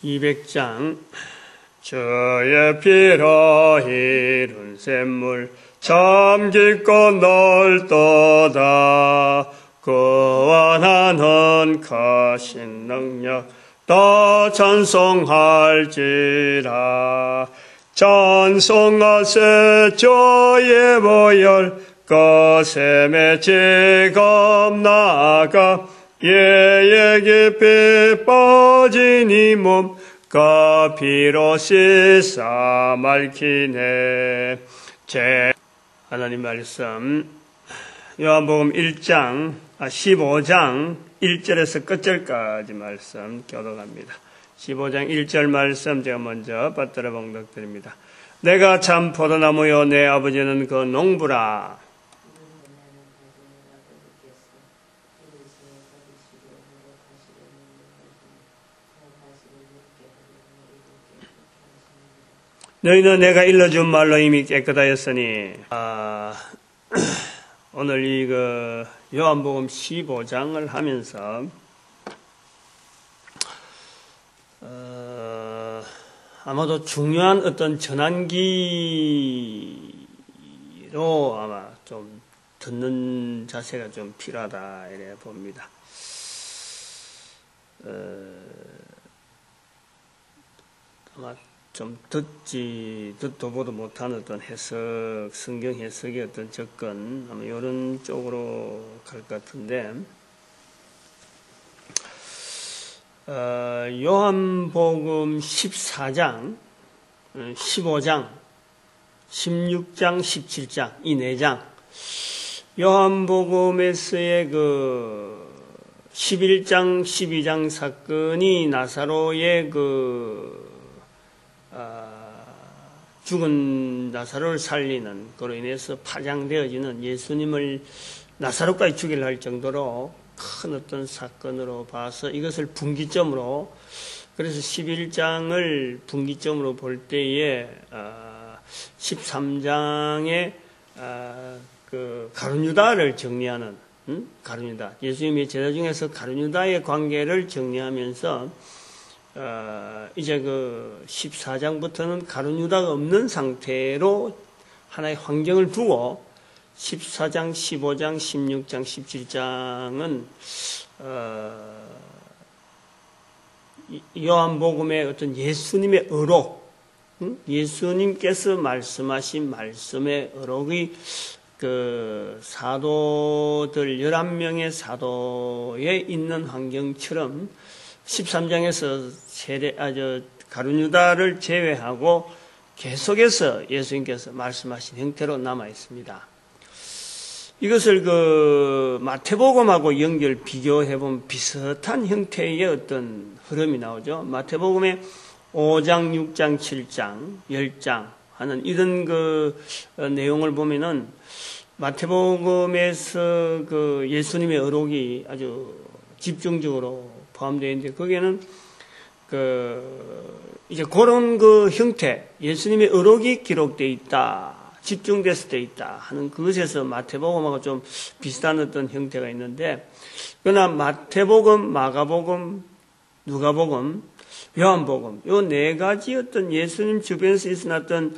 200장 주의 피로 이룬 샘물 참 깊고 넓도다. 그와 나는 크신 능력 더 찬송할지라. 찬송하세 주의 보혈 그 샘에 지금 나가 예의 깊이 빠진 이 몸 그 피로 씻어 맑히네. 하나님 말씀 요한복음 15장 1절에서 끝절까지 말씀 교독합니다. 15장 1절 말씀 제가 먼저 받들어 봉독드립니다. 내가 참 포도나무요 내 아버지는 그 농부라. 너희는 내가 일러준 말로 이미 깨끗하였으니. 오늘 이 요한복음 15장을 하면서 아마도 중요한 어떤 전환기로 아마 좀 듣는 자세가 좀 필요하다 이래 봅니다. 아마 좀 듣도 보도 못한 어떤 해석, 성경 해석의 어떤 접근, 아마 이런 쪽으로 갈 것 같은데, 요한복음 14장, 15장, 16장, 17장, 이 4장, 요한복음에서의 11장, 12장 사건이 나사로의 죽은 나사로를 살리는 그로 인해서 파장되어지는 예수님을 나사로까지 죽이려 할 정도로 큰 어떤 사건으로 봐서 이것을 분기점으로, 그래서 11장을 분기점으로 볼 때에 13장에 가룟유다를 정리하는 가룟유다, 예수님의 제자 중에서 가룟유다의 관계를 정리하면서 이제 14장부터는 가룟유다가 없는 상태로 하나의 환경을 두고 14장, 15장, 16장, 17장은 요한복음의 어떤 예수님의 어록, 예수님께서 말씀하신 말씀의 어록의 사도들 11명의 사도에 있는 환경처럼 13장에서 가룟유다를 제외하고 계속해서 예수님께서 말씀하신 형태로 남아 있습니다. 이것을 마태복음하고 연결 비교해보면 비슷한 형태의 어떤 흐름이 나오죠. 마태복음의 5장, 6장, 7장, 10장 하는 이런 내용을 보면은 마태복음에서 예수님의 어록이 아주 집중적으로 포함되어 있는데, 거기에는 이제 그런 형태, 예수님의 어록이 기록되어 있다, 집중돼서 되어 있다 하는 그것에서 마태복음하고 좀 비슷한 어떤 형태가 있는데, 그러나 마태복음, 마가복음, 누가복음, 요한복음, 요 4가지 어떤 예수님 주변에서 있었던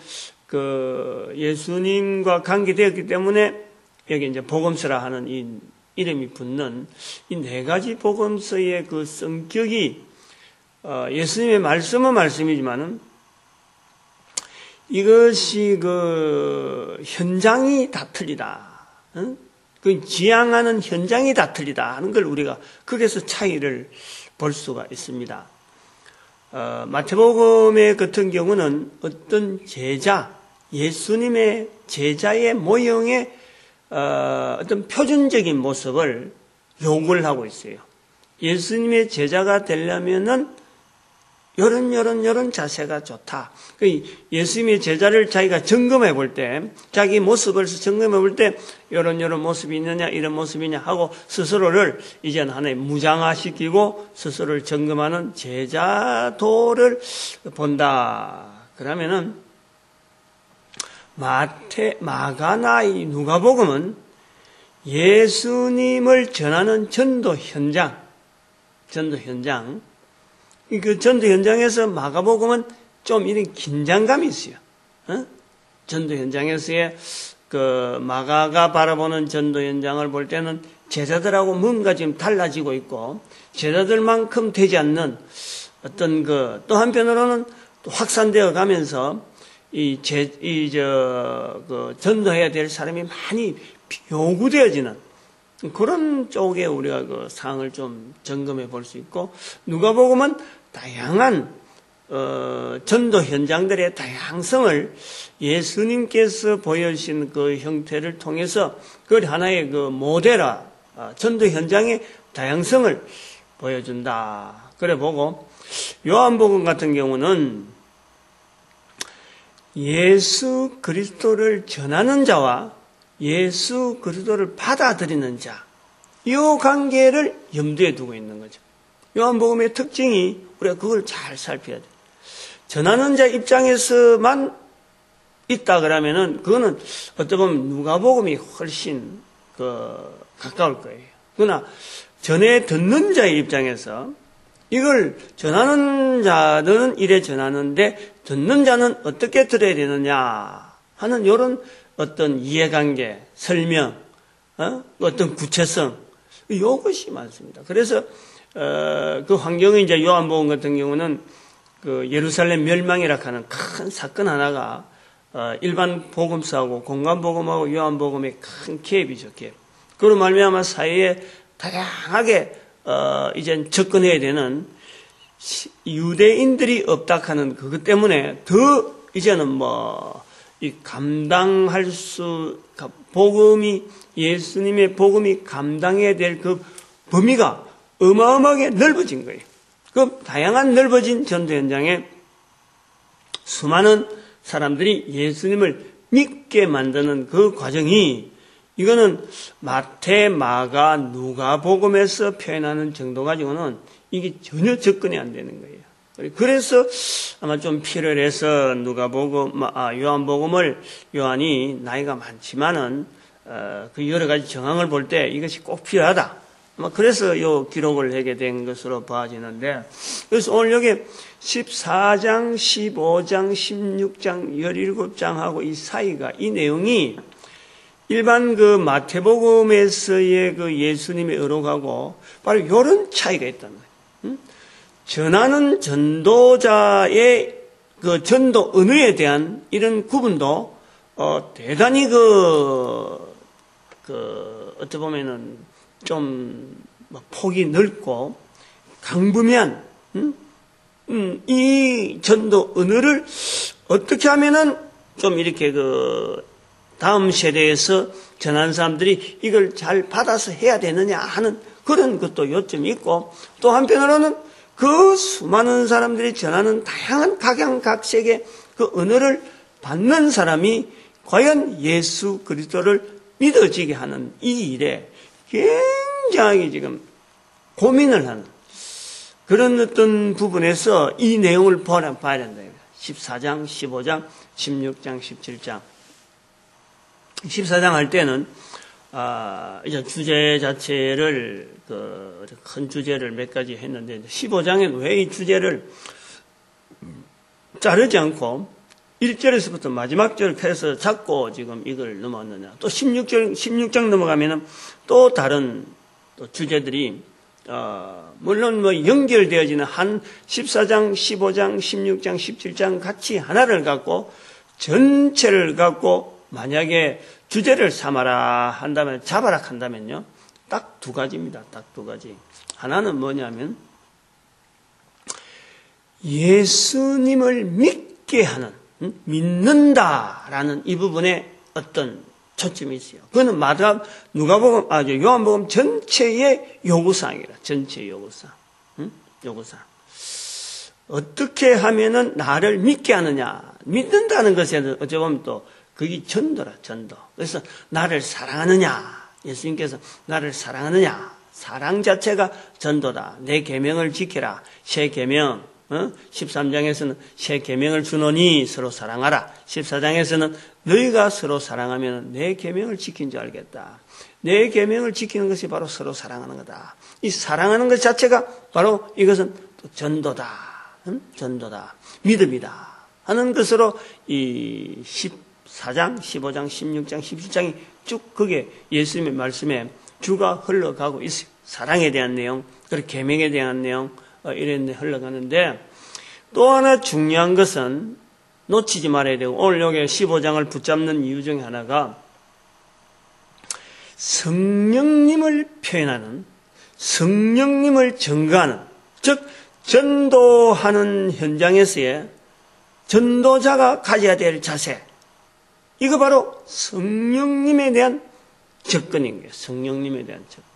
예수님과 관계되었기 때문에 여기 이제 복음서라 하는 이 이름이 붙는 이 4가지 복음서의 성격이 예수님의 말씀은 말씀이지만은 이것이 현장이 다 틀리다. 지향하는 현장이 다 틀리다 하는 걸 우리가 거기에서 차이를 볼 수가 있습니다. 마태복음의 같은 경우는 어떤 예수님의 제자의 모형의 어떤 표준적인 모습을 요구를 하고 있어요. 예수님의 제자가 되려면은 요런 자세가 좋다. 예수님의 제자를 자기가 점검해 볼 때, 자기 모습을 점검해 볼 때, 요런 모습이 있느냐, 이런 모습이냐 하고 스스로를 이제는 하나의 무장화시키고 스스로를 점검하는 제자도를 본다. 그러면은 마가나 누가복음은 예수님을 전하는 전도 현장, 그 전도 현장에서 마가복음은 좀 이런 긴장감이 있어요. 전도 현장에서의 그 마가가 바라보는 전도 현장을 볼 때는 제자들하고 뭔가 지금 달라지고 있고 제자들만큼 되지 않는 어떤 또 한편으로는 또 확산되어 가면서 전도해야 될 사람이 많이 요구되어지는 그런 쪽에 우리가 그 상황을 좀 점검해 볼 수 있고, 누가복음은 다양한 전도 현장들의 다양성을 예수님께서 보여주신 그 형태를 통해서 그걸 하나의 그 모델화, 전도 현장의 다양성을 보여준다. 그래 보고, 요한복음 같은 경우는 예수 그리스도를 전하는 자와 예수 그리스도를 받아들이는 자, 이 관계를 염두에 두고 있는 거죠. 요한복음의 특징이 우리가 그걸 잘 살펴야 돼요. 전하는 자 입장에서만 있다 그러면은 그거는 어떻게 보면 누가복음이 훨씬 가까울 거예요. 그러나 전해 듣는 자의 입장에서 이걸 전하는 자들은 이래 전하는데 듣는 자는 어떻게 들어야 되느냐 하는 이런 어떤 이해관계, 설명, 어떤 구체성, 이것이 많습니다. 그래서 그 환경이 이제 요한복음 같은 경우는 그 예루살렘 멸망이라 하는 큰 사건 하나가 일반 복음서하고 공관복음하고 요한복음의 큰 갭이죠, 갭. 그로 말미암아 사이에 다양하게 이제 접근해야 되는 유대인들이 없다 하는 그것 때문에 더 이제는 이 감당할 예수님의 복음이 감당해야 될 그 범위가 어마어마하게 넓어진 거예요. 그 다양한 넓어진 전도 현장에 수많은 사람들이 예수님을 믿게 만드는 그 과정이, 이거는 마태, 마가, 누가복음에서 표현하는 정도 가지고는 이게 전혀 접근이 안 되는 거예요. 그래서 아마 좀 필요해서 요한복음을, 요한이 나이가 많지만은 그 여러 가지 정황을 볼 때 이것이 꼭 필요하다. 아마 그래서 요 기록을 하게 된 것으로 봐지는데, 그래서 오늘 여기 14장, 15장, 16장, 17장하고 이 사이가, 이 내용이 일반 그 마태복음에서의 그 예수님의 어록하고 바로 이런 차이가 있다는 거예요. 전하는 전도자의 그 전도 언어에 대한 이런 구분도 대단히 어떻게 보면은 좀 폭이 넓고 강분한 이 전도 언어를 어떻게 하면은 좀 이렇게 다음 세대에서 전하는 사람들이 이걸 잘 받아서 해야 되느냐 하는 그런 것도 요점이 있고, 또 한편으로는 그 수많은 사람들이 전하는 다양한 각양각색의 그 언어를 받는 사람이 과연 예수 그리스도를 믿어지게 하는 이 일에 굉장히 지금 고민을 하는 그런 어떤 부분에서 이 내용을 봐야 된다. 14장, 15장, 16장, 17장. 14장 할 때는 이제 주제 자체를 큰 주제를 몇 가지 했는데, 15장에는 왜 이 주제를 자르지 않고 1절에서부터 마지막 절에서 잡고 지금 이걸 넘어왔느냐. 또 16장 넘어가면은 또 다른 또 주제들이 물론 연결되어지는 한 14장, 15장, 16장, 17장 같이 하나를 갖고 전체를 갖고 만약에 주제를 삼아라 한다면, 잡아라 한다면요, 딱 두 가지입니다. 딱 두 가지. 하나는 뭐냐면 예수님을 믿게 하는, 믿는다라는 이 부분에 어떤 초점이 있어요. 그거는 요한복음 전체의 요구사항이라. 전체 요구사항. 요구사항. 어떻게 하면은 나를 믿게 하느냐. 믿는다는 것에는 어찌 보면 또 그게 전도라, 전도. 그래서 나를 사랑하느냐. 예수님께서 나를 사랑하느냐. 사랑 자체가 전도다. 내 계명을 지키라. 새 계명. 13장에서는 새 계명을 주노니 서로 사랑하라. 14장에서는 너희가 서로 사랑하면 내 계명을 지킨 줄 알겠다. 내 계명을 지키는 것이 바로 서로 사랑하는 거다. 이 사랑하는 것 자체가 바로 이것은 또 전도다, 전도다, 믿음이다 하는 것으로 이 14장, 15장, 16장, 17장이 쭉 그게 예수님의 말씀에 주가 흘러가고 있어요. 사랑에 대한 내용, 그리고 계명에 대한 내용 이런 데 흘러가는데, 또 하나 중요한 것은 놓치지 말아야 되고, 오늘 여기 15장을 붙잡는 이유 중에 하나가 성령님을 표현하는, 성령님을 증거하는, 즉 전도하는 현장에서의 전도자가 가져야 될 자세, 이거 바로 성령님에 대한 접근인 거예요. 성령님에 대한 접근.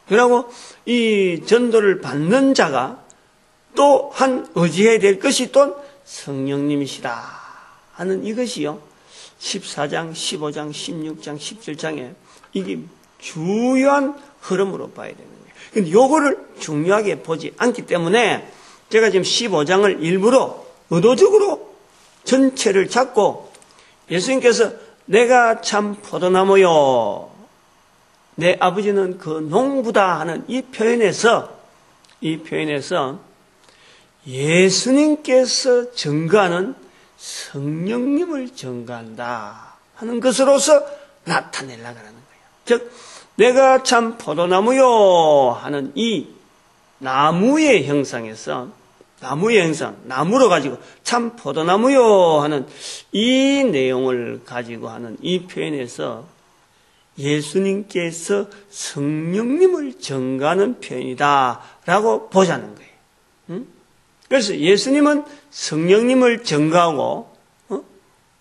그리고 이 전도를 받는 자가 또한 의지해야 될 것이 또 성령님이시다 하는 이것이요, 14장, 15장, 16장, 17장에 이게 주요한 흐름으로 봐야 되는 거예요. 근데 요거를 중요하게 보지 않기 때문에 제가 지금 15장을 일부러 의도적으로 전체를 잡고, 예수님께서 내가 참 포도나무요, 내 아버지는 그 농부다 하는 이 표현에서 예수님께서 증거하는 성령님을 증거한다 하는 것으로서 나타내려고 하는 거예요. 즉 내가 참 포도나무요 하는 이 나무의 형상에서, 나무의 형상, 나무로 가지고 참 포도나무요 하는 이 내용을 가지고 하는 이 표현에서 예수님께서 성령님을 증거하는 표현이다라고 보자는 거예요. 그래서 예수님은 성령님을 증거하고,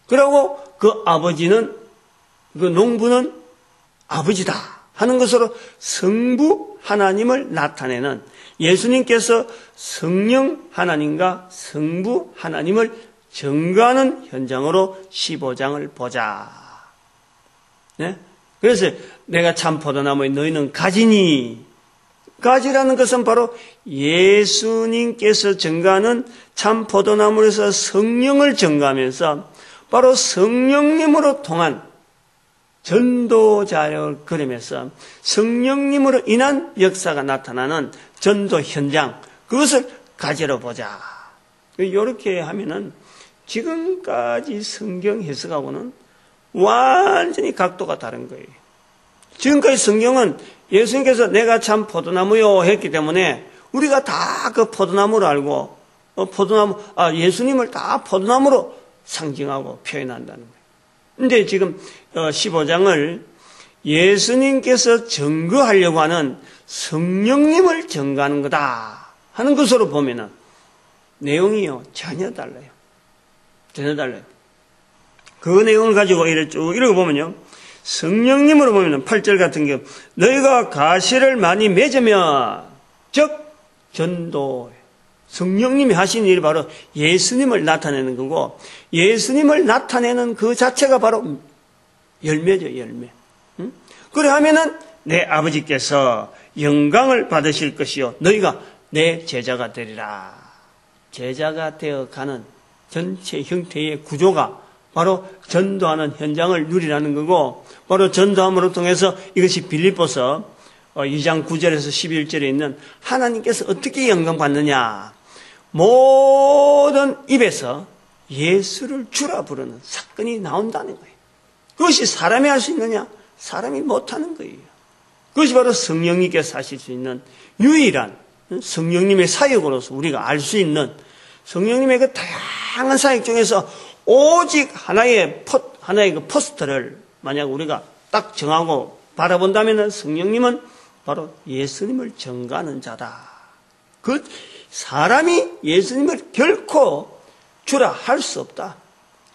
그리고 그 아버지는, 그 농부는 아버지다 하는 것으로 성부 하나님을 나타내는, 예수님께서 성령 하나님과 성부 하나님을 증거하는 현장으로 15장을 보자. 네? 그래서 내가 참 포도나무에 너희는 가지니, 가지라는 것은 바로 예수님께서 증거하는 참 포도나무에서 성령을 증거하면서 바로 성령님으로 통한 전도자를 그리면서 성령님으로 인한 역사가 나타나는 전도 현장, 그것을 가지러 보자. 이렇게 하면은 지금까지 성경 해석하고는 완전히 각도가 다른 거예요. 지금까지 성경은 예수님께서 내가 참 포도나무요 했기 때문에 우리가 다 그 포도나무로 알고, 예수님을 다 포도나무로 상징하고 표현한다는 거예요. 근데 지금 15장을 예수님께서 증거하려고 하는 성령님을 증거하는 거다 하는 것으로 보면은 내용이요, 전혀 달라요. 전혀 달라요. 그 내용을 가지고 이렇게 쭉 읽어보면요, 성령님으로 보면은 8절 같은 경우, 너희가 가시를 많이 맺으면, 즉 전도, 성령님이 하신 일이 바로 예수님을 나타내는 거고, 예수님을 나타내는 그 자체가 바로 열매죠, 열매. 그래 하면은 내 아버지께서 영광을 받으실 것이요, 너희가 내 제자가 되리라. 제자가 되어가는 전체 형태의 구조가 바로 전도하는 현장을 누리라는 거고, 바로 전도함으로 통해서 이것이 빌립보서 2장 9절에서 11절에 있는 하나님께서 어떻게 영광 받느냐, 모든 입에서 예수를 주라 부르는 사건이 나온다는 거예요. 그것이 사람이 할 수 있느냐? 사람이 못하는 거예요. 그것이 바로 성령님께서 하실 수 있는 유일한 성령님의 사역으로서 우리가 알 수 있는, 성령님의 그 다양한 사역 중에서 오직 하나의 그 포스터를 만약 우리가 딱 정하고 바라본다면 성령님은 바로 예수님을 증거하는 자다. 그 사람이 예수님을 결코 주라 할 수 없다.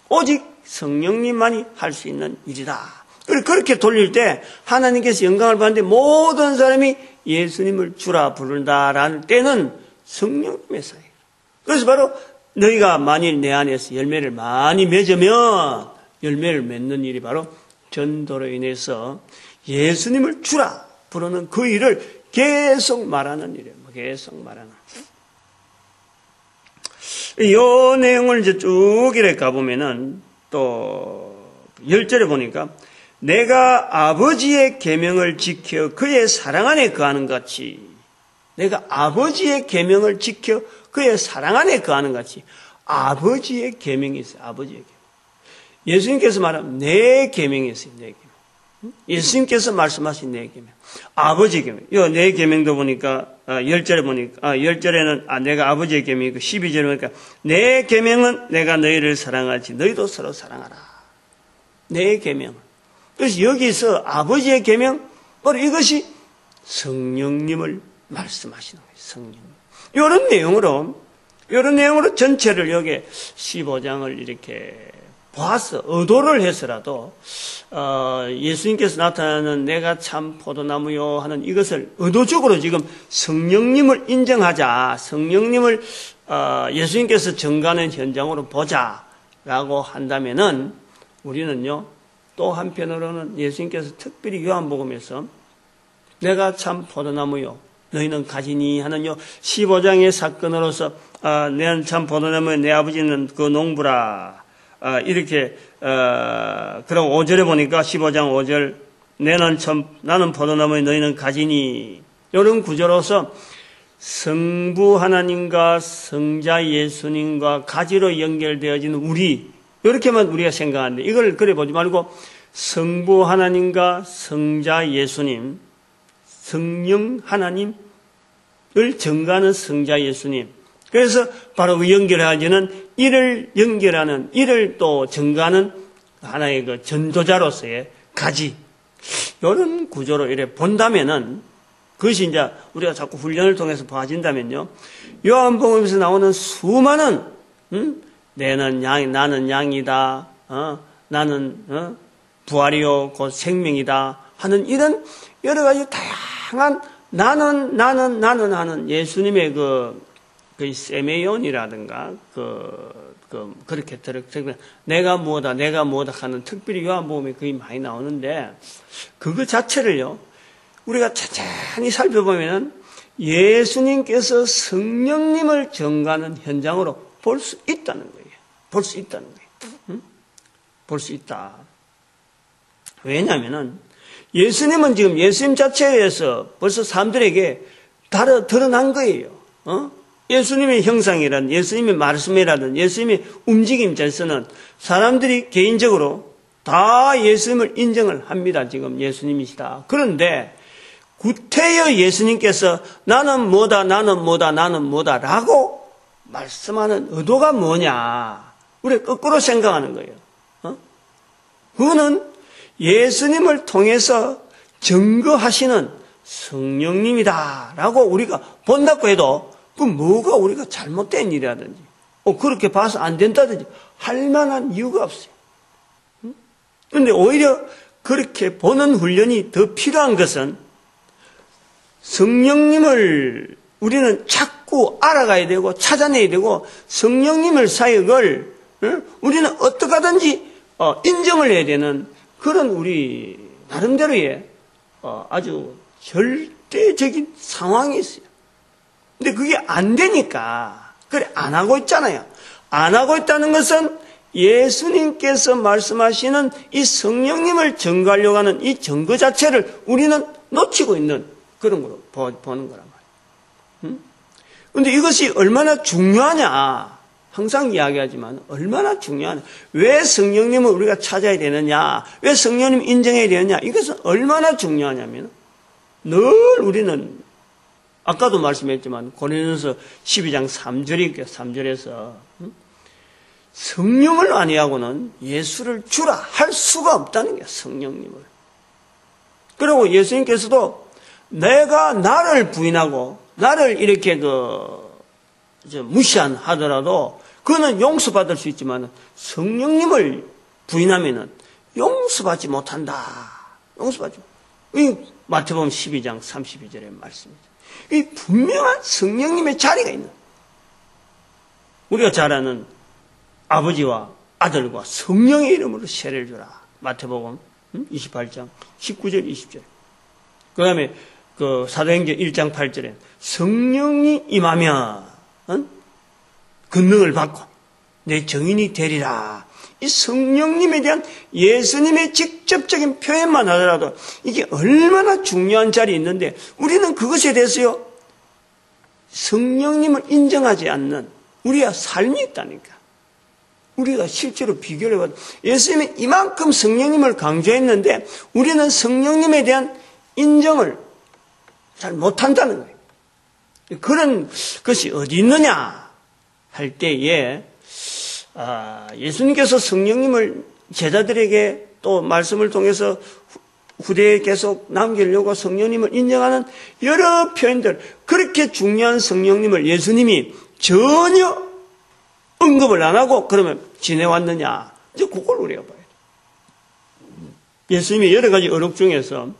오직 성령님만이 할 수 있는 일이다. 그렇게 돌릴 때 하나님께서 영광을 받는데 모든 사람이 예수님을 주라 부른다라는 때는 성령님의 사역. 그래서 바로 너희가 만일 내 안에서 열매를 많이 맺으면 열매를 맺는 일이 바로 전도로 인해서 예수님을 주라 부르는 그 일을 계속 말하는 일이에요. 계속 말하는. 이 내용을 이제 쭉 이렇게 가보면은 또 10절에 보니까 내가 아버지의 계명을 지켜 그의 사랑 안에 거하는 같이, 내가 아버지의 계명을 지켜 그의 사랑 안에 거하는 같이 아버지의 계명이 있어요. 아버지의 계명. 예수님께서 말하면 내 계명이 있어요. 내 계명. 예수님께서 말씀하신 내 계명. 아버지의 계명. 이 내 계명도 보니까 10절에 보니까 10절에는 내가 아버지의 계명이고 12절에 보니까 내 계명은 내가 너희를 사랑하지 너희도 서로 사랑하라. 내 계명. 그래서 여기서 아버지의 계명 바로 이것이 성령님을 말씀하시는 거예요. 성령. 이런 내용으로 전체를 여기 15장을 이렇게 봐서 의도를 해서라도 예수님께서 나타나는 내가 참 포도나무요 하는 이것을 의도적으로 지금 성령님을 인정하자, 성령님을 예수님께서 증거하는 현장으로 보자라고 한다면은 우리는요 또 한편으로는 예수님께서 특별히 요한복음에서 내가 참 포도나무요 너희는 가지니 하는 15장의 사건으로서 내는 참 포도나무요 내 아버지는 그 농부라 이렇게 그럼 5절에 보니까 15장 5절 나는 포도나무요 너희는 가지니 이런 구조로서 성부 하나님과 성자 예수님과 가지로 연결되어지는 우리 이렇게만 우리가 생각하는데 이걸 그래 보지 말고 성부 하나님과 성자 예수님 성령 하나님을 증거하는 성자 예수님. 그래서 바로 연결하지는 이를 연결하는, 이를 또 증거하는 하나의 그 전도자로서의 가지. 이런 구조로 이렇게 본다면은 그것이 이제 우리가 자꾸 훈련을 통해서 봐진다면요. 요한복음에서 나오는 수많은, 나는 양이다. 나는, 부활이요, 곧 생명이다. 하는 이런 여러 가지 다양한 나는 하는 예수님의 그 세메온이라든가 그렇게 내가 뭐다 하는 특별히 요한복음에 거의 많이 나오는데 그거 자체를요 우리가 천천히 살펴보면은 예수님께서 성령님을 증거하는 현장으로 볼 수 있다는 거예요. 볼 수 있다는 거예요. 볼 수 있다. 왜냐하면은 예수님은 지금 예수님 자체에서 벌써 사람들에게 드러난 거예요. 예수님의 형상이라든 예수님의 말씀이라든 예수님의 움직임에서는 사람들이 개인적으로 다 예수님을 인정을 합니다. 지금 예수님이시다. 그런데 구태여 예수님께서 나는 뭐다 라고 말씀하는 의도가 뭐냐. 우리가 거꾸로 생각하는 거예요. 그거는 예수님을 통해서 증거하시는 성령님이다라고 우리가 본다고 해도 그 뭐가 우리가 잘못된 일이라든지 그렇게 봐서 안 된다든지 할 만한 이유가 없어요. 그런데 오히려 그렇게 보는 훈련이 더 필요한 것은 성령님을 우리는 자꾸 알아가야 되고 찾아내야 되고 성령님을 사역을 우리는 어떻게 하든지 인정을 해야 되는 그런 우리 나름대로의 아주 절대적인 상황이 있어요. 근데 그게 안 되니까 그래 안 하고 있잖아요. 안 하고 있다는 것은 예수님께서 말씀하시는 이 성령님을 증거하려고 하는 이 증거 자체를 우리는 놓치고 있는 그런 거로 보는 거란 말이에요. 그런데 이것이 얼마나 중요하냐. 항상 이야기하지만 얼마나 중요하냐. 왜 성령님을 우리가 찾아야 되느냐. 왜 성령님 인정해야 되느냐. 이것은 얼마나 중요하냐면 늘 우리는 아까도 말씀했지만 고린도서 12장 3절이 3절에서 성령을 아니하고는 예수를 주라 할 수가 없다는 게 성령님을. 그리고 예수님께서도 내가 나를 부인하고 나를 이렇게 무시하더라도 그는 용서받을 수 있지만 성령님을 부인하면은 용서받지 못한다. 용서받지. 이 마태복음 12장 32절의 말씀입니다. 이 분명한 성령님의 자리가 있는. 우리가 잘 아는 아버지와 아들과 성령의 이름으로 세례를 주라. 마태복음 28장 19절 20절. 그 다음에 사도행전 1장 8절에 성령이 임하면 권능을 받고 내 증인이 되리라. 이 성령님에 대한 예수님의 직접적인 표현만 하더라도 이게 얼마나 중요한 자리에 있는데 우리는 그것에 대해서요 성령님을 인정하지 않는 우리가 삶이 있다니까. 우리가 실제로 비교를 해봐도 예수님이 이만큼 성령님을 강조했는데 우리는 성령님에 대한 인정을 잘 못한다는 거예요. 그런 것이 어디 있느냐 할 때에 예수님께서 성령님을 제자들에게 또 말씀을 통해서 후대에 계속 남기려고 성령님을 인정하는 여러 표현들, 그렇게 중요한 성령님을 예수님이 전혀 언급을 안 하고 그러면 지내왔느냐, 이제 그걸 우리가 봐야 돼요. 예수님이 여러 가지 어록 중에서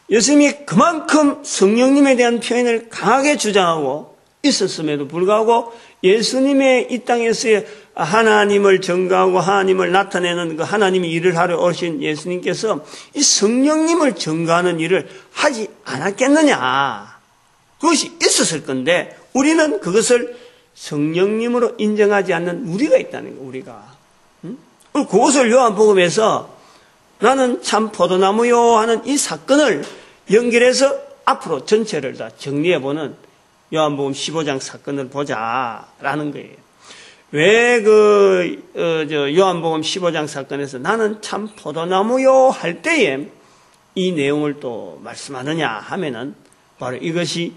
예수님이 그만큼 성령님에 대한 표현을 강하게 주장하고 있었음에도 불구하고 예수님의 이 땅에서의 하나님을 증거하고 하나님을 나타내는 그 하나님이 일을 하러 오신 예수님께서 이 성령님을 증거하는 일을 하지 않았겠느냐. 그것이 있었을 건데 우리는 그것을 성령님으로 인정하지 않는 우리가 있다는 거예요. 우리가. 그것을 요한복음에서 나는 참 포도나무요 하는 이 사건을 연결해서 앞으로 전체를 다 정리해보는 요한복음 15장 사건을 보자라는 거예요. 왜 요한복음 15장 사건에서 나는 참 포도나무요 할 때에 이 내용을 또 말씀하느냐 하면은 바로 이것이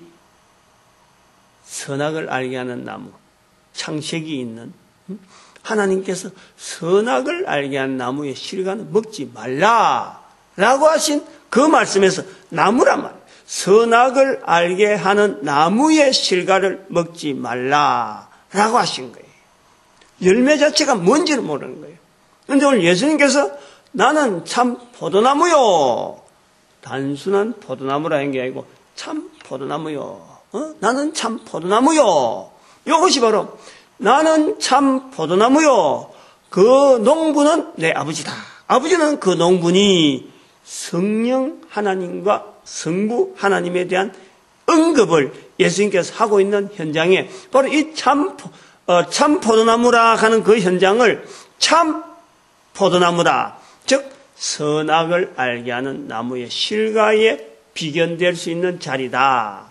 선악을 알게 하는 나무, 창세기 있는 하나님께서 선악을 알게 한 나무의 실과는 먹지 말라라고 하신 그 말씀에서 나무란 말이에요. 선악을 알게 하는 나무의 실과를 먹지 말라라고 하신 거예요. 열매 자체가 뭔지를 모르는 거예요. 그런데 오늘 예수님께서 나는 참 포도나무요. 단순한 포도나무라는 게 아니고 참 포도나무요. 나는 참 포도나무요. 이것이 바로 나는 참 포도나무요. 그 농부는 내 아버지다. 아버지는 그 농부니 성령 하나님과 성부 하나님에 대한 언급을 예수님께서 하고 있는 현장에 바로 이 참 포도나무라 하는 그 현장을 참 포도나무다. 즉 선악을 알게 하는 나무의 실과에 비견될 수 있는 자리다.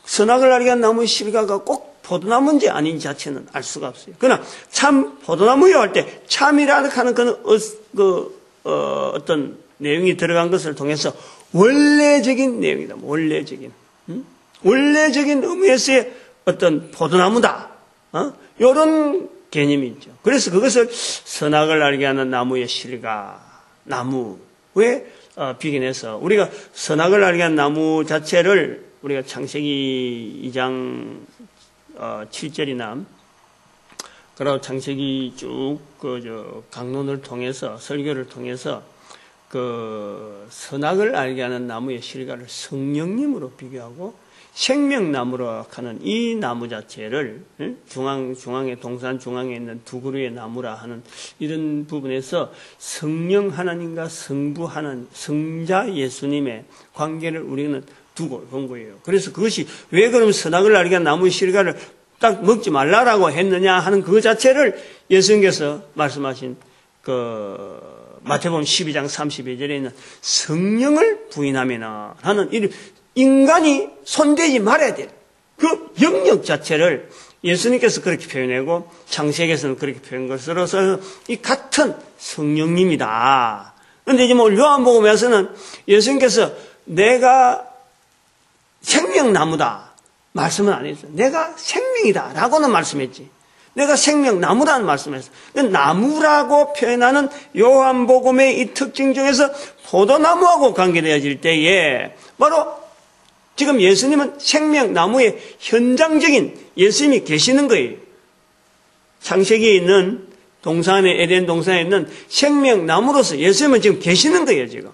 선악을 알게 하는 나무의 실과가 꼭 포도나무인지 아닌지 자체는 알 수가 없어요. 그러나 참 포도나무요 할 때 참이라 하는 그는 어떤 내용이 들어간 것을 통해서 원래적인 내용이다. 원래적인 의미에서의 어떤 포도나무다. 이런 개념이 있죠. 그래서 그것을 선악을 알게 하는 나무의 실과, 나무에 비견해서 우리가 선악을 알게 하는 나무 자체를 우리가 창세기 2장 7절이나 그리고 창세기 쭉 강론을 통해서 설교를 통해서 그 선악을 알게 하는 나무의 실과를 성령님으로 비교하고 생명나무로 하는 이 나무 자체를 중앙에 동산 중앙에 있는 두 그루의 나무라 하는 이런 부분에서 성령 하나님과 성부 하나님, 성자 예수님의 관계를 우리는 두고 본 거예요. 그래서 그것이 왜 그럼 선악을 알게 한 나무의 실과를 딱 먹지 말라라고 했느냐 하는 그 자체를 예수님께서 말씀하신 그 마태복음 12장 32절에 있는 성령을 부인하면 하는 이 인간이 손대지 말아야 될 그 영역 자체를 예수님께서 그렇게 표현하고 창세기에서는 그렇게 표현한 것으로서 이 같은 성령님이다. 그런데 이제 요한복음에서는 예수님께서 내가 생명나무다 말씀은 안 했어요. 내가 생명이다 라고는 말씀했지. 내가 생명나무라는 말씀을 했어요. 나무라고 표현하는 요한복음의 이 특징 중에서 포도나무하고 관계되어질 때에 바로 지금 예수님은 생명나무의 현장적인 예수님이 계시는 거예요. 창세기에 있는 동산에 에덴 동산에 있는 생명나무로서 예수님은 지금 계시는 거예요. 지금.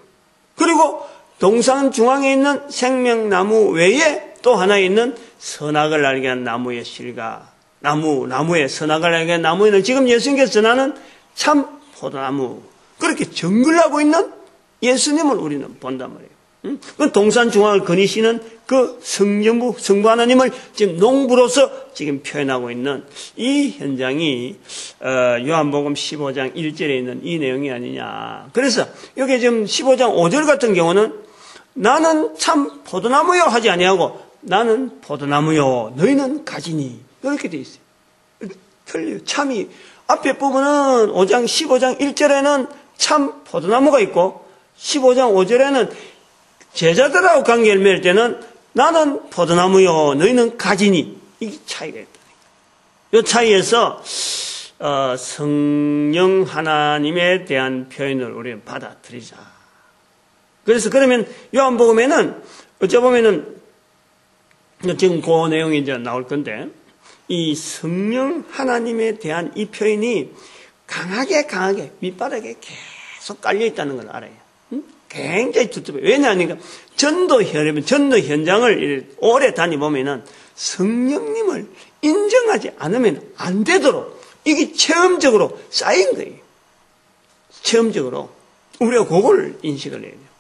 그리고 동산 중앙에 있는 생명나무 외에 또 하나 있는 선악을 알게 한 나무의 실과 나무의 선악을 알게 한 나무에는 지금 예수님께서 전하는 참 포도나무 그렇게 정글하고 있는 예수님을 우리는 본단 말이에요. 그 동산 중앙을 거니시는 그 성부 하나님을 지금 농부로서 지금 표현하고 있는 이 현장이 요한복음 15장 1절에 있는 이 내용이 아니냐. 그래서 여기 지금 15장 5절 같은 경우는 나는 참 포도나무요 하지 아니하고 나는 포도나무요 너희는 가지니 이렇게 돼 있어요. 틀려요. 참이 앞에 부분은 5장 15장 1절에는 참 포도나무가 있고 15장 5절에는 제자들하고 관계를 맺을 때는 나는 포도나무요 너희는 가지니 이게 차이가 있다. 이 차이에서 성령 하나님에 대한 표현을 우리는 받아들이자. 그래서 그러면 요한복음에는 어쩌보면은 지금 그 내용이 이제 나올 건데 이 성령 하나님에 대한 이 표현이 강하게 밑바닥에 계속 깔려 있다는 걸 알아요. 굉장히 두텁해요. 왜냐하니까 전도 현장을 오래 다니보면은 성령님을 인정하지 않으면 안 되도록 이게 체험적으로 쌓인 거예요. 체험적으로 우리가 그걸 인식을 해야 돼요.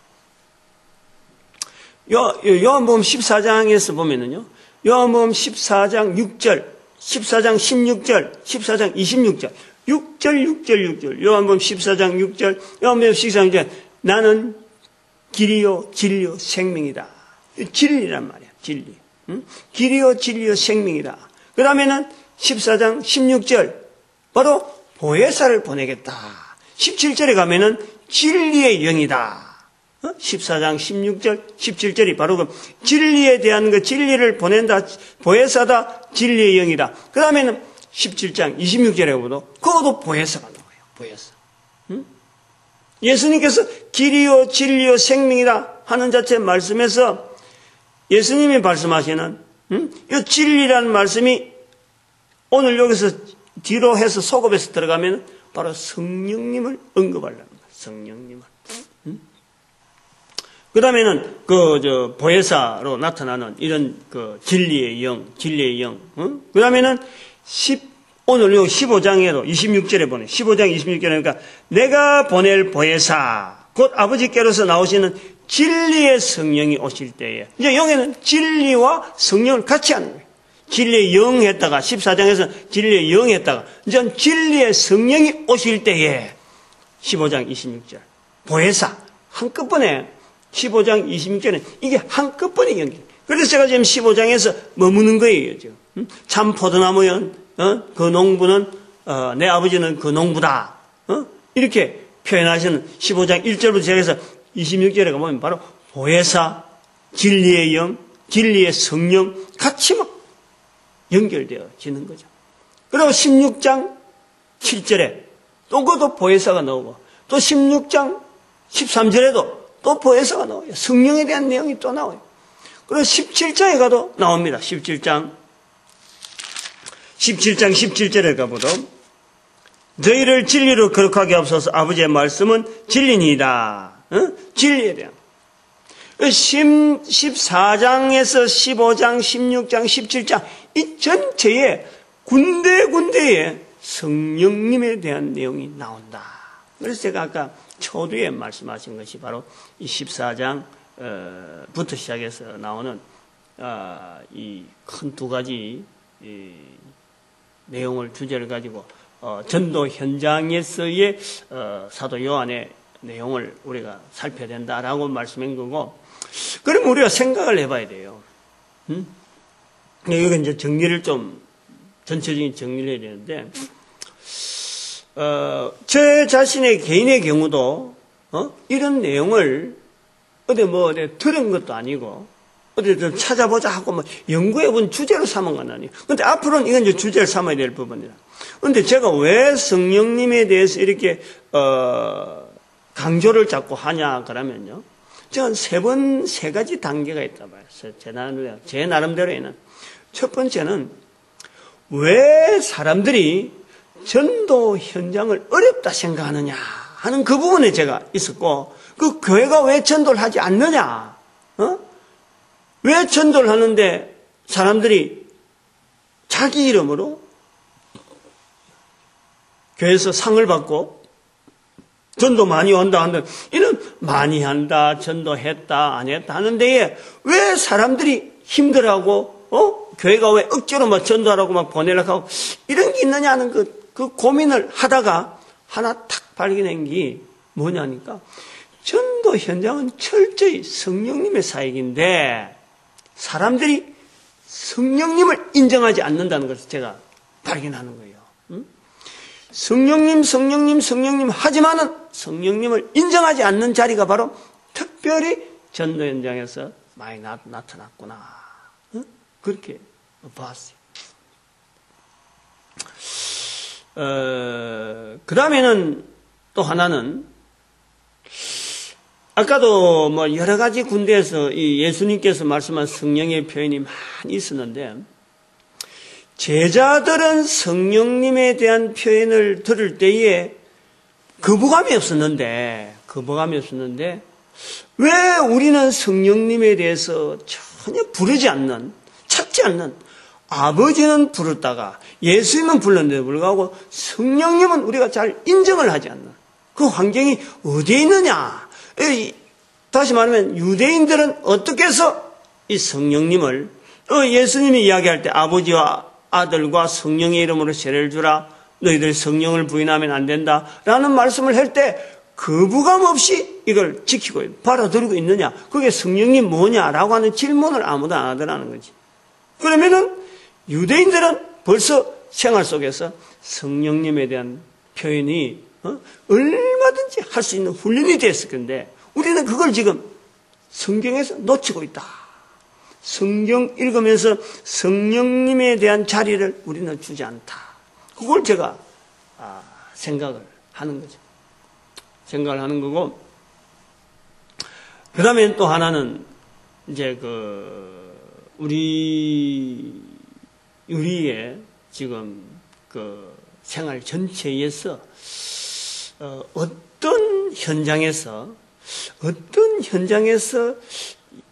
요한복음 14장에서 보면은요, 요한복음 14장 6절, 14장 16절, 14장 26절, 6절, 요한복음 14장 6절, 요한복음 14장 6절, 나는 길이요, 진리요, 생명이다. 진리란 말이야, 진리. 길이요, 진리요, 생명이다. 그 다음에는 14장 16절, 바로 보혜사를 보내겠다. 17절에 가면은 진리의 영이다. 14장 16절, 17절이 바로 그 진리에 대한 그 진리를 보낸다, 보혜사다, 진리의 영이다. 그 다음에는 17장 26절에 보도 그것도 보혜사가 나와요. 보혜사. 예수님께서 길이요, 진리요, 생명이다 하는 자체 말씀에서 예수님이 말씀하시는 이 진리라는 말씀이 오늘 여기서 뒤로 해서 소급해서 들어가면 바로 성령님을 언급하려는 거예요. 성령님을. 그 다음에는 보혜사로 나타나는 이런 진리의 영. 그 다음에는 오늘 요 15장에도 26절에 보내. 15장 26절에 그러니까 내가 보낼 보혜사, 곧 아버지께로서 나오시는 진리의 성령이 오실 때에. 이제 여기는 진리와 성령을 같이 하는 거예요. 진리의 영 했다가 14장에서 진리의 영 했다가 이제 진리의 성령이 오실 때에 15장 26절. 보혜사. 한꺼번에 15장 26절에 이게 한꺼번에 연결. 그래서 제가 지금 15장에서 머무는 거예요. 지금. 참 포도나무연 그 농부는 내 아버지는 그 농부다. 이렇게 표현하시는 15장 1절부터 시작해서 26절에 가보면 바로 보혜사, 진리의 영, 진리의 성령 같이 막 연결되어지는 거죠. 그리고 16장 7절에 또 그것도 보혜사가 나오고 또 16장 13절에도 또 보혜사가 나와요. 성령에 대한 내용이 또 나와요. 그리고 17장에 가도 나옵니다. 17장 17절에 가보도 너희를 진리로 거룩하게 하옵소서. 아버지의 말씀은 진리니이다. 진리에 대한 14장에서 15장 16장 17장 이 전체에 군데군데에 성령님에 대한 내용이 나온다. 그래서 제가 아까 초두에 말씀하신 것이 바로 이 14장부터 시작해서 나오는 이 큰 두 가지 내용을 주제를 가지고 전도 현장에서의 사도 요한의 내용을 우리가 살펴야 된다라고 말씀한 거고, 그럼 우리가 생각을 해봐야 돼요. 여기 이제 정리를 좀 전체적인 정리를 해야 되는데. 제 자신의 개인의 경우도, 이런 내용을, 어디 들은 것도 아니고, 어디 좀 찾아보자 하고, 연구해본 주제로 삼은 건 아니에요. 근데 앞으로는 이건 이제 주제를 삼아야 될 부분이라. 근데 제가 왜 성령님에 대해서 이렇게, 강조를 자꾸 하냐, 그러면요. 저는 세 가지 단계가 있다 봐요. 제 나름대로에는. 첫 번째는, 왜 사람들이 전도 현장을 어렵다 생각하느냐 하는 그 부분에 제가 있었고, 그 교회가 왜 전도를 하지 않느냐, 왜 전도를 하는데 사람들이 자기 이름으로 교회에서 상을 받고 전도 많이 온다 한다, 이런 많이 한다, 전도했다, 안 했다 하는 데에 왜 사람들이 힘들어하고, 교회가 왜 억지로 막 전도하라고 막 보내려고 하고, 이런 게 있느냐 하는 그 고민을 하다가 하나 탁 발견한 게 뭐냐니까, 전도 지금도 현장은 철저히 성령님의 사역인데 사람들이 성령님을 인정하지 않는다는 것을 제가 발견하는 거예요. 성령님 하지만은 성령님을 인정하지 않는 자리가 바로 특별히 전도 현장에서 많이 나타났구나. 그렇게 봤어요. 그 다음에는 또 하나는 아까도 뭐 여러 가지 군데에서 이 예수님께서 말씀한 성령의 표현이 많이 있었는데 제자들은 성령님에 대한 표현을 들을 때에 거부감이 없었는데 왜 우리는 성령님에 대해서 전혀 부르지 않는, 찾지 않는, 아버지는 부르다가 예수님은 불렀는데도 불구하고 성령님은 우리가 잘 인정을 하지 않는 그 환경이 어디에 있느냐. 다시 말하면 유대인들은 어떻게 해서 이 성령님을 예수님이 이야기할 때 아버지와 아들과 성령의 이름으로 세례를 주라, 너희들 성령을 부인하면 안 된다 라는 말씀을 할 때 거부감 없이 이걸 지키고 받아들이고 있느냐, 그게 성령님 뭐냐라고 하는 질문을 아무도 안 하더라는 거지. 그러면은 유대인들은 벌써 생활 속에서 성령님에 대한 표현이 얼마든지 할 수 있는 훈련이 됐을 건데 우리는 그걸 지금 성경에서 놓치고 있다. 성경 읽으면서 성령님에 대한 자리를 우리는 주지 않다. 그걸 제가 생각을 하는 거죠. 생각을 하는 거고, 그 다음에 또 하나는 이제 우리의 지금 생활 전체에서 어떤 현장에서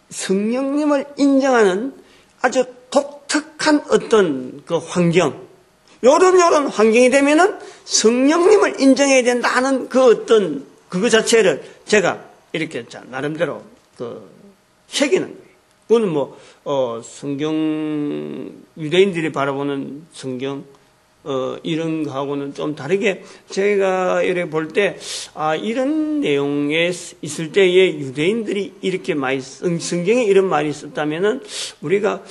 성령님을 인정하는 아주 독특한 어떤 그 환경, 요런 환경이 되면은 성령님을 인정해야 된다 하는 그 어떤 그거 자체를 제가 이렇게 나름대로 새기는 거예요. 그거는 성경, 유대인들이 바라보는 성경, 이런 거하고는 좀 다르게 제가 이렇게 볼 때, 이런 내용에 있을 때에 유대인들이 이렇게 많이, 성경에 이런 말이 있었다면은 우리가,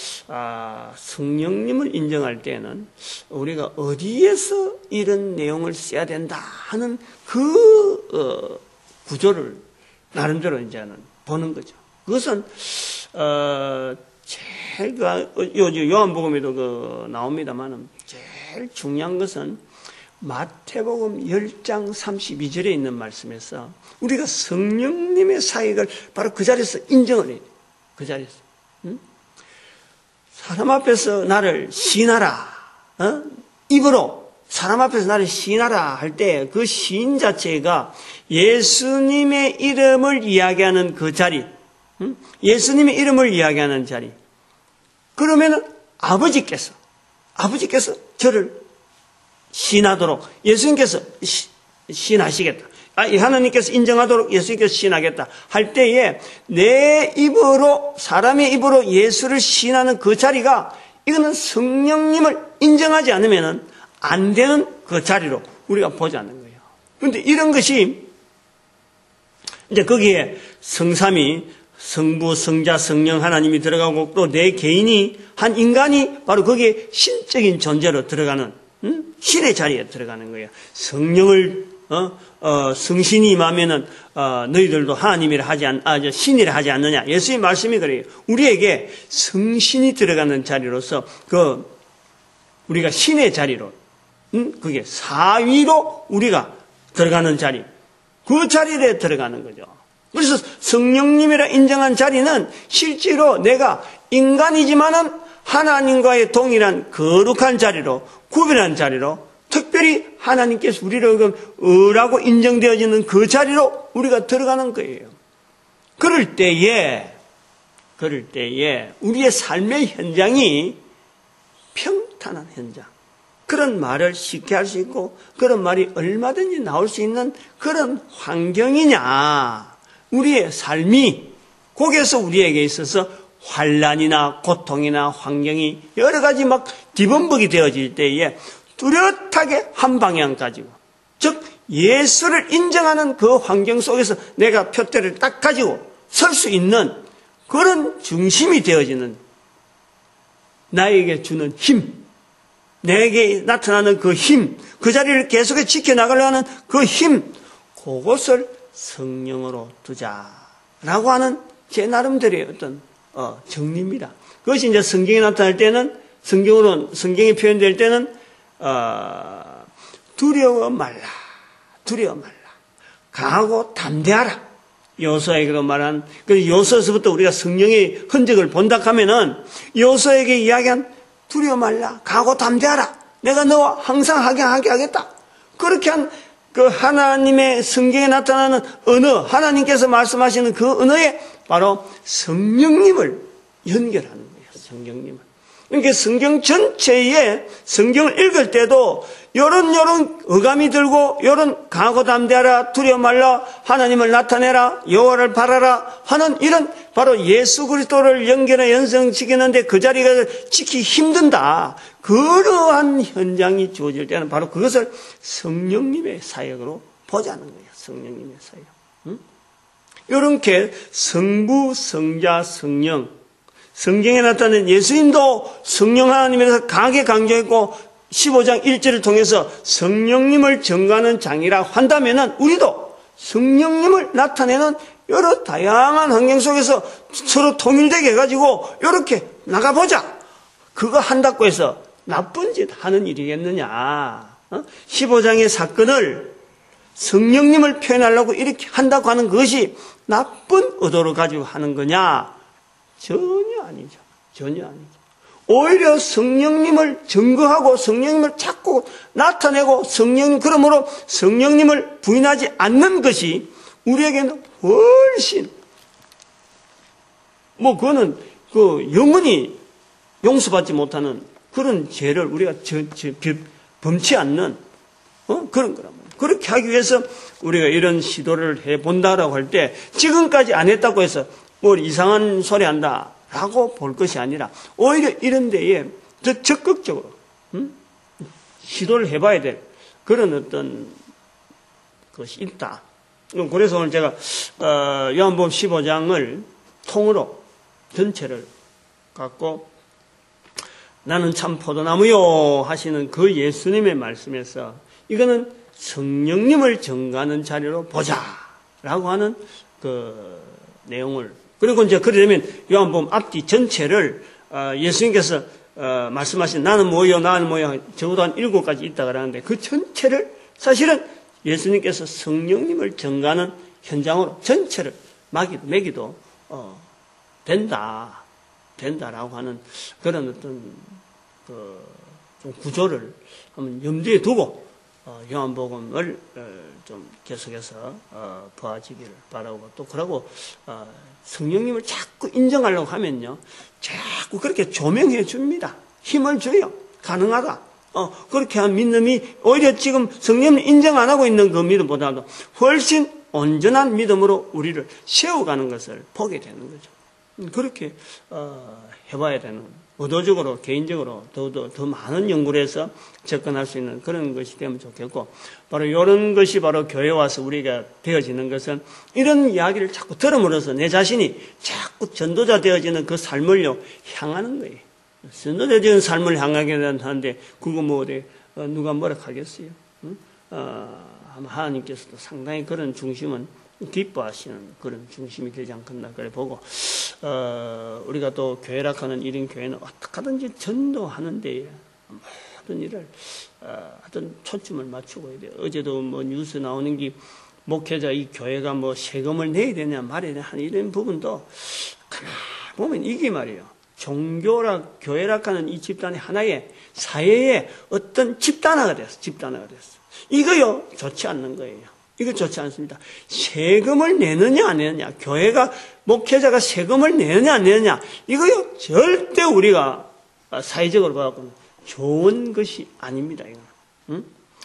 성령님을 인정할 때는 우리가 어디에서 이런 내용을 써야 된다 하는 구조를 나름대로 이제는 보는 거죠. 그것은, 제가, 요한복음에도 나옵니다만은, 제일 중요한 것은 마태복음 10장 32절에 있는 말씀에서 우리가 성령님의 사역을 바로 그 자리에서 인정을 해야 돼요. 그 자리에서. 사람 앞에서 나를 시인하라. 입으로 사람 앞에서 나를 시인하라 할 때 그 시인 자체가 예수님의 이름을 이야기하는 그 자리. 예수님의 이름을 이야기하는 자리. 그러면은 아버지께서 저를 시인하도록 예수님께서 시인하시겠다. 하나님께서 인정하도록 예수님께서 시인하겠다 할 때에 내 입으로, 사람의 입으로 예수를 시인하는 그 자리가, 이거는 성령님을 인정하지 않으면 안 되는 그 자리로 우리가 보지 않는 거예요. 그런데 이런 것이 이제 거기에 성삼위, 성부, 성자, 성령 하나님이 들어가고 또 내 개인이 한 인간이 바로 거기에 신적인 존재로 들어가는 신의 자리에 들어가는 거예요. 성령을 성신이 임하면은 너희들도 하나님이라 신이라 하지 않느냐. 예수의 말씀이 그래요. 우리에게 성신이 들어가는 자리로서 우리가 신의 자리로 그게 사위로 우리가 들어가는 자리, 그 자리에 들어가는 거죠. 그래서 성령님이라 인정한 자리는 실제로 내가 인간이지만은 하나님과의 동일한 거룩한 자리로, 구별한 자리로, 특별히 하나님께서 우리를 의라고 인정되어지는 그 자리로 우리가 들어가는 거예요. 그럴 때에 우리의 삶의 현장이 평탄한 현장, 그런 말을 쉽게 할 수 있고 그런 말이 얼마든지 나올 수 있는 그런 환경이냐, 우리의 삶이 거기에서 우리에게 있어서 환난이나 고통이나 환경이 여러 가지 막 뒤범벅이 되어질 때에 뚜렷하게 한 방향 가지고, 즉 예수를 인정하는 그 환경 속에서 내가 표대를 딱 가지고 설 수 있는 그런 중심이 되어지는, 나에게 주는 힘, 내게 나타나는 그 힘, 그 자리를 계속해 지켜나가려는 그 힘, 그것을 성령으로 두자라고 하는 제 나름대로의 어떤 정리입니다. 그것이 이제 성경에 나타날 때는, 성경에 표현될 때는 두려워 말라, 강하고 담대하라. 요소에게로 말한, 그래서 요소에서부터 우리가 성령의 흔적을 본다 하면은 요소에게 이야기한 두려워 말라, 강하고 담대하라. 내가 너와 항상 하게 하겠다. 그렇게 한 그 하나님의 성경에 나타나는 언어, 하나님께서 말씀하시는 그 언어에 바로 성령님을 연결하는 거예요. 성령님을. 그러니까 성경 전체에 성경을 읽을 때도 요런 어감이 들고 요런 강하고 담대하라, 두려워 말라, 하나님을 나타내라, 여호와를 바라라 하는 이런 바로 예수 그리스도를 연결해 연성시키는데 그 자리가 지키기 힘든다. 그러한 현장이 주어질 때는 바로 그것을 성령님의 사역으로 보자는 거예요. 성령님의 사역. 이렇게 성부, 성자, 성령, 성경에 나타난 예수님도 성령 하나님에서 강하게 강조했고 15장 1절을 통해서 성령님을 증거하는 장이라고 한다면 우리도 성령님을 나타내는 여러 다양한 환경 속에서 서로 통일되게 해가지고 이렇게 나가보자. 그거 한다고 해서 나쁜 짓 하는 일이겠느냐. 15장의 사건을 성령님을 표현하려고 이렇게 한다고 하는 것이 나쁜 의도를 가지고 하는 거냐? 전혀 아니죠. 전혀 아니죠. 오히려 성령님을 증거하고 성령님을 찾고 나타내고 그러므로 성령님을 부인하지 않는 것이 우리에게는 훨씬, 그거는 영원히 용서받지 못하는 그런 죄를 우리가 범치 않는, 그런 거란 말이에요. 그렇게 하기 위해서 우리가 이런 시도를 해본다라고 할 때 지금까지 안 했다고 해서 이상한 소리 한다 라고 볼 것이 아니라 오히려 이런 데에 더 적극적으로 시도를 해봐야 될 그런 어떤 것이 있다. 그래서 오늘 제가 요한복음 15장을 통으로 전체를 갖고 나는 참 포도나무요 하시는 그 예수님의 말씀에서 이거는 성령님을 증거하는 자리로 보자라고 하는 그 내용을, 그리고 이제 그러려면 요한복음 앞뒤 전체를 예수님께서 말씀하신 나는 뭐요 적어도 한 7가지 있다 그러는데 그 전체를 사실은 예수님께서 성령님을 증거하는 현장으로 전체를 매기도 된다라고 하는 그런 어떤 좀 구조를 한번 염두에 두고 요한복음을 좀 계속해서 보아지기를 바라고, 또 그러고 성령님을 자꾸 인정하려고 하면요 자꾸 그렇게 조명해 줍니다. 힘을 줘요. 가능하다. 그렇게 한 믿음이 오히려 지금 성령을 인정 안 하고 있는 그 믿음보다도 훨씬 온전한 믿음으로 우리를 세워가는 것을 보게 되는 거죠. 그렇게 해봐야 되는, 의도적으로 개인적으로 더 많은 연구를 해서 접근할 수 있는 그런 것이 되면 좋겠고, 바로 이런 것이 바로 교회 와서 우리가 되어지는 것은 이런 이야기를 자꾸 들음으로써 내 자신이 자꾸 전도자 되어지는 그 삶을요 향하는 거예요. 전도자 되어지는 삶을 향하게 하는데 그거 누가 뭐라 하겠어요? 아마 하나님께서도 상당히 그런 중심은 기뻐하시는 그런 중심이 되지 않겠나 그래 보고, 우리가 또 교회락하는 이런 교회는 어떻게든지 전도하는데 모든 일을 하여튼 초점을 맞추고 해야 돼요. 어제도 뉴스 나오는 게 목회자 이 교회가 세금을 내야 되냐 말해야 되냐 하는 이런 부분도 가만 보면 이게 말이에요. 종교락 교회락하는 이 집단이 하나의 사회의 어떤 집단화가 됐어. 이거요 좋지 않는 거예요. 이거 좋지 않습니다. 세금을 내느냐 안 내느냐, 교회가 목회자가 세금을 내느냐 안 내느냐, 이거요 절대 우리가 사회적으로 봐갖고는 좋은 것이 아닙니다.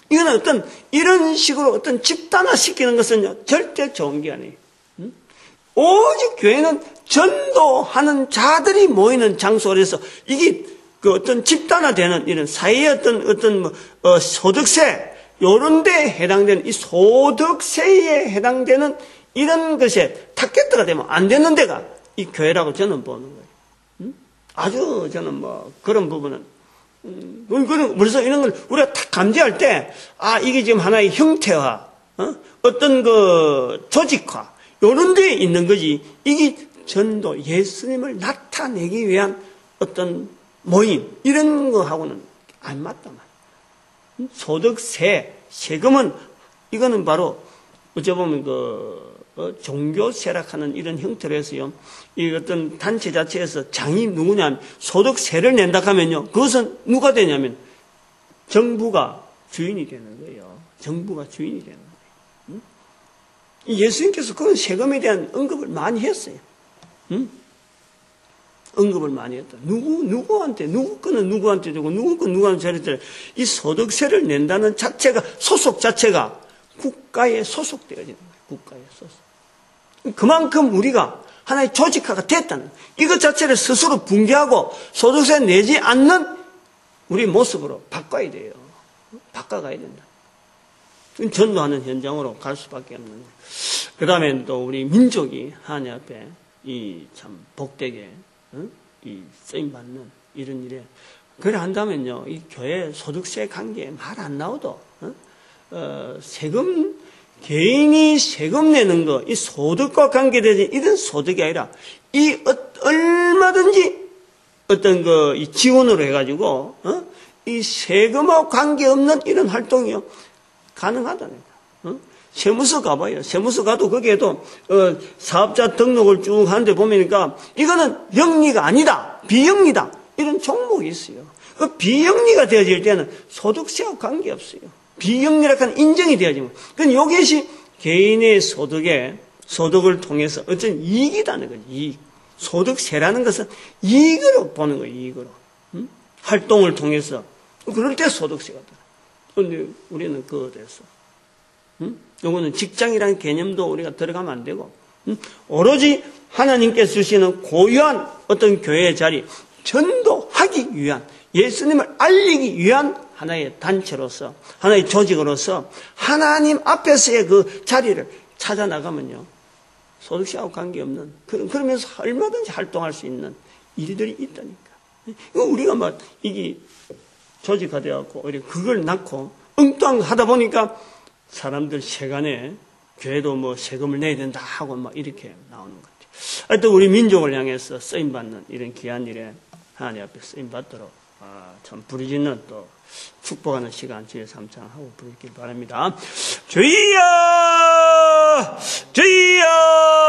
이거는 어떤 이런 식으로 어떤 집단화 시키는 것은 절대 좋은 게 아니에요. 오직 교회는 전도하는 자들이 모이는 장소에서 이게 그 어떤 집단화되는 이런 사회의 어떤 소득세, 요런 데에 해당되는 이 소득세에 해당되는 이런 것에 타겟트가 되면 안 되는 데가 이 교회라고 저는 보는 거예요. 아주 저는 뭐 그런 부분은 그래서 이런 걸 우리가 딱 감지할 때 이게 지금 하나의 형태화, 어떤 그 조직화 요런 데에 있는 거지 이게 전도 예수님을 나타내기 위한 어떤 모임 이런 거하고는 안 맞단 말이에요. 소득세, 세금은 이거는 바로 어찌 보면 종교 세락하는 이런 형태로 해서요. 이 어떤 단체 자체에서 장이 누구냐면 소득세를 낸다 하면요. 그것은 누가 되냐면 정부가 주인이 되는 거예요. 정부가 주인이 되는 거예요. 예수님께서 그런 세금에 대한 언급을 많이 했어요. 언급을 많이 했다. 누구한테, 누구 거는 누구한테 주고, 누구 건 누구한테 주고, 이 소득세를 낸다는 자체가, 소속 자체가 국가에 소속되어지는 거예요. 국가에 소속. 그만큼 우리가 하나의 조직화가 됐다는 거예요. 이것 자체를 스스로 붕괴하고 소득세 내지 않는 우리 모습으로 바꿔야 돼요. 바꿔가야 된다. 전도하는 현장으로 갈 수밖에 없는 거예요. 그 다음에 또 우리 민족이 하나님 앞에 이 참 복되게 이 쓰임받는 이런 일에 그래 한다면요 이 교회 소득세 관계에 말 안 나오도 세금 개인이 세금 내는 거 이 소득과 관계되지 이런 소득이 아니라 이 얼마든지 어떤 이 지원으로 해가지고 이 세금하고 관계없는 이런 활동이요 가능하다는 거예요. 세무서 가봐요. 세무서 가도 거기에도 사업자 등록을 쭉 하는데 보니까 이거는 영리가 아니다. 비영리다. 이런 종목이 있어요. 그 비영리가 되어질 때는 소득세와 관계없어요. 비영리라고 하는 인정이 되어지면 그건 이것이 개인의 소득을 통해서 어떤 이익이라는 거죠. 이익. 소득세라는 것은 이익으로 보는 거예요. 이익으로. 활동을 통해서 그럴 때 소득세가 들어요. 그런데 우리는 그거 됐어. 요거는 직장이라는 개념도 우리가 들어가면 안 되고, 오로지 하나님께서 주시는 고유한 어떤 교회의 자리, 전도하기 위한, 예수님을 알리기 위한 하나의 단체로서, 하나의 조직으로서 하나님 앞에서의 그 자리를 찾아 나가면요, 소득세하고 관계없는, 그러면서 얼마든지 활동할 수 있는 일들이 있다니까. 우리가 막, 이게 조직화되어갖고, 오히려 그걸 낳고, 엉뚱한 거 하다 보니까, 사람들 세간에 교회도 뭐 세금을 내야 된다 하고 막 이렇게 나오는 것 같아요. 하여튼 우리 민족을 향해서 쓰임받는 이런 귀한 일에 하나님 앞에 쓰임받도록 참 부르짖는 또 축복하는 시간 주의 삼창하고 부르길 바랍니다. 주여 주여